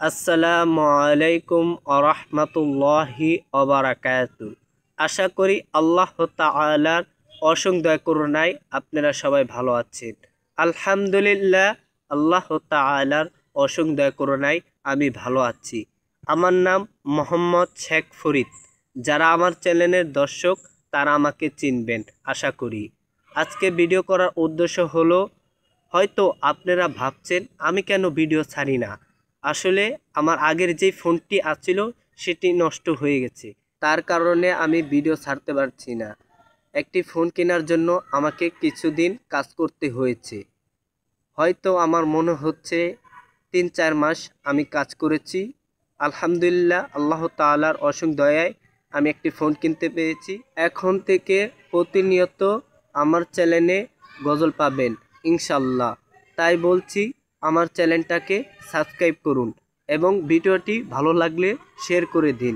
আসসালামু আলাইকুম আরহামাতুল্লাহি ওবারাকাতু। আশা করি আল্লাহ তাআলার অসংখ্য দয়া করুণায় আপনারা সবাই ভালো আছেন। আলহামদুলিল্লাহ, আল্লাহ তাআলার অসংখ্য দয়া করুণায় আমি ভালো আছি। আমার নাম মোহাম্মদ শেখ ফরিদ। যারা আমার চ্যানেলের দর্শক তারা আমাকে চিনবেন আশা করি। আজকে ভিডিও করার উদ্দেশ্য হলো, হয়তো আপনারা ভাবছেন আমি কেন ভিডিও ছাড়ি না। আসলে আমার আগের যে ফোনটি আছিল সেটি নষ্ট হয়ে গেছে, তার কারণে আমি ভিডিও ছাড়তে পারছি না। একটি ফোন কেনার জন্য আমাকে কিছুদিন কাজ করতে হয়েছে। হয়তো আমার মনে হচ্ছে ৩-৪ মাস আমি কাজ করেছি। আলহামদুলিল্লাহ, আল্লাহ তাআলার অসংখ্য দয়ায় আমি একটি ফোন কিনতে পেরেছি। এখন থেকে প্রতিনিয়ত আমার চ্যানেলে গজল পাবেন ইনশাল্লাহ। তাই বলছি, আমার চ্যানেলটাকে সাবস্ক্রাইব করুন এবং ভিডিওটি ভালো লাগলে শেয়ার করে দিন।